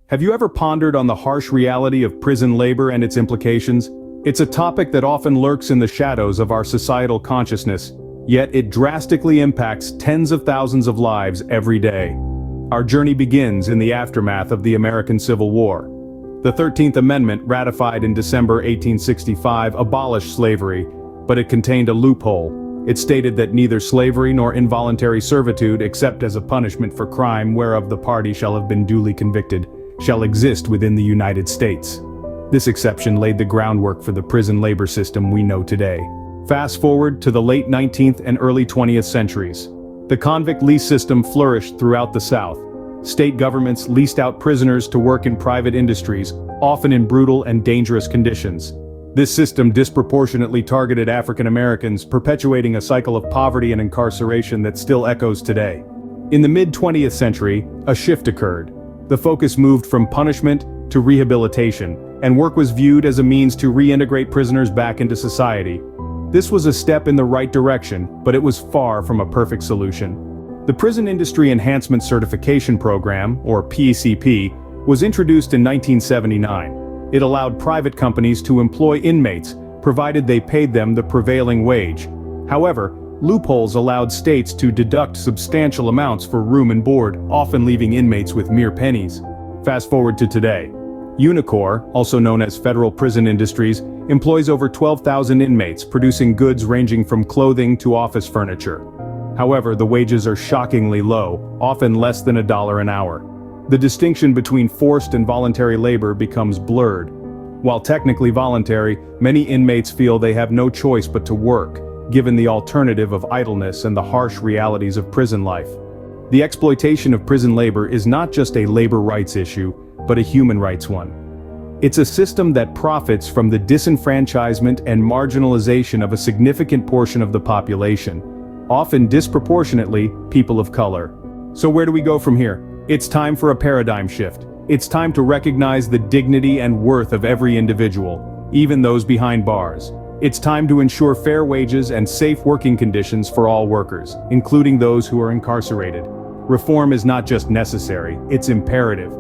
Have you ever pondered on the harsh reality of prison labor and its implications? It's a topic that often lurks in the shadows of our societal consciousness, yet it drastically impacts tens of thousands of lives every day. Our journey begins in the aftermath of the American Civil War. The 13th Amendment, ratified in December 1865, abolished slavery, but it contained a loophole. It stated that neither slavery nor involuntary servitude, except as a punishment for crime whereof the party shall have been duly convicted, shall exist within the United States. This exception laid the groundwork for the prison labor system we know today. Fast forward to the late 19th and early 20th centuries. The convict lease system flourished throughout the South. State governments leased out prisoners to work in private industries, often in brutal and dangerous conditions. This system disproportionately targeted African Americans, perpetuating a cycle of poverty and incarceration that still echoes today. In the mid-20th century, a shift occurred. The focus moved from punishment to rehabilitation, and work was viewed as a means to reintegrate prisoners back into society. This was a step in the right direction, but it was far from a perfect solution. The Prison Industry Enhancement Certification Program, or PCP, was introduced in 1979. It allowed private companies to employ inmates, provided they paid them the prevailing wage. However, loopholes allowed states to deduct substantial amounts for room and board, often leaving inmates with mere pennies. Fast forward to today. Unicor, also known as Federal Prison Industries, employs over 12,000 inmates, producing goods ranging from clothing to office furniture. However, the wages are shockingly low, often less than $1 an hour. The distinction between forced and voluntary labor becomes blurred. While technically voluntary, many inmates feel they have no choice but to work, given the alternative of idleness and the harsh realities of prison life. The exploitation of prison labor is not just a labor rights issue, but a human rights one. It's a system that profits from the disenfranchisement and marginalization of a significant portion of the population, often disproportionately people of color. So where do we go from here? It's time for a paradigm shift. It's time to recognize the dignity and worth of every individual, even those behind bars. It's time to ensure fair wages and safe working conditions for all workers, including those who are incarcerated. Reform is not just necessary, it's imperative.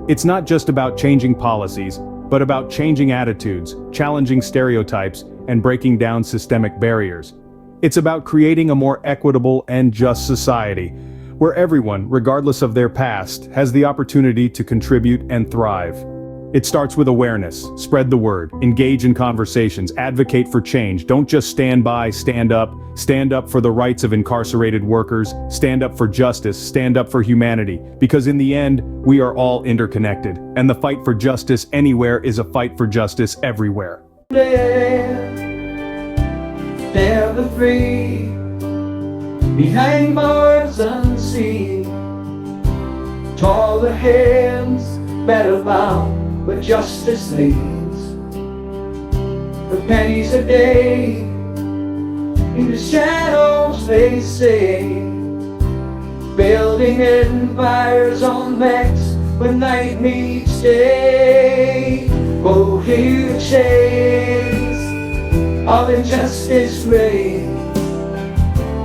It's not just about changing policies, but about changing attitudes, challenging stereotypes, and breaking down systemic barriers. It's about creating a more equitable and just society, where everyone, regardless of their past, has the opportunity to contribute and thrive. It starts with awareness. Spread the word, engage in conversations, advocate for change. Don't just stand by, stand up. Stand up for the rights of incarcerated workers, stand up for justice, stand up for humanity. Because in the end, we are all interconnected. And the fight for justice anywhere is a fight for justice everywhere. They're the free, behind bars unseen. Taller hands, better bound, but justice leads. For pennies a day, in the shadows they say, building empires on backs when night meets day. Oh, hear the chains of injustice reign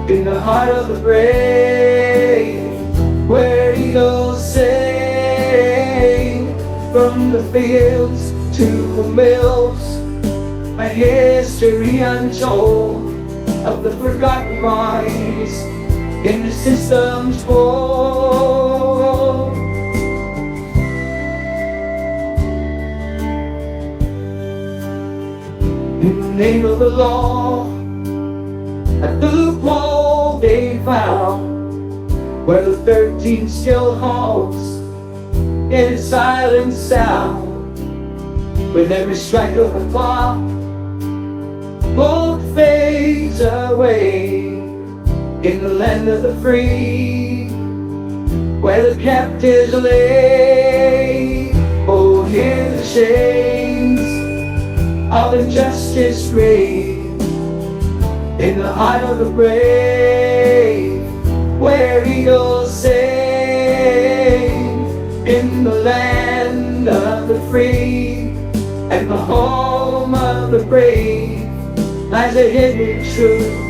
in the heart of the brave, where eagles sing from the fields to the mills. My history untold of the forgotten minds in the system's fold. In the name of the law, at the loophole they found, where the 13 still halts in silent sound. With every strike of the clock, hope fades away in the land of the free, where the captives lay. Oh, hear the chains of injustice reign in the heart of the brave, where eagles sing in the land of the free, and the home of the brave lies a hidden truth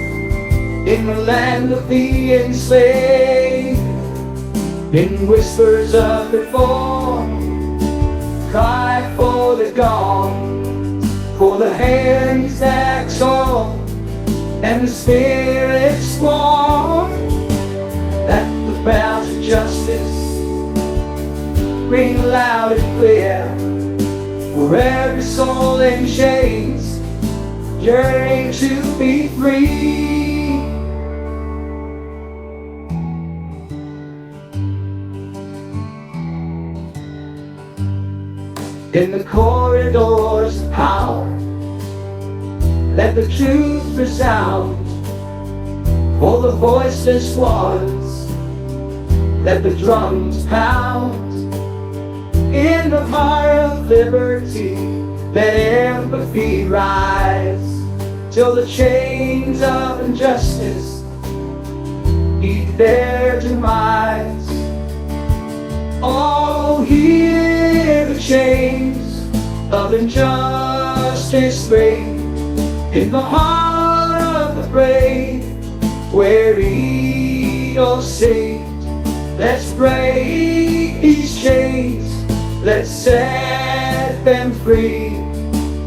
in the land of the enslaved. In whispers of reform, gone, for the hands that exalt and the spirits sworn, that the bells of justice ring loud and clear, for every soul in chains yearning to be free. In the corridors of power, let the truth resound. For the voiceless ones, let the drums pound. In the heart of liberty, let empathy rise, till the chains of injustice meet their demise. Oh, hear the chains of injustice break in the heart of the brave, where eagles sing. Let's break these chains, let's set them free.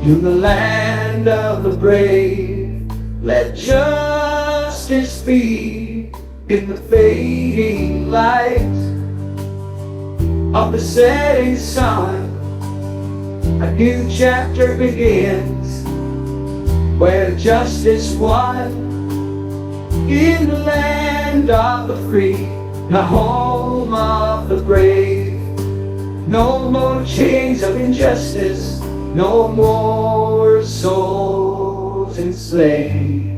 In the land of the brave, let justice be. In the fading light of the setting sun, a new chapter begins, where justice won. In the land of the free, the home of the brave, no more chains of injustice, no more souls enslaved.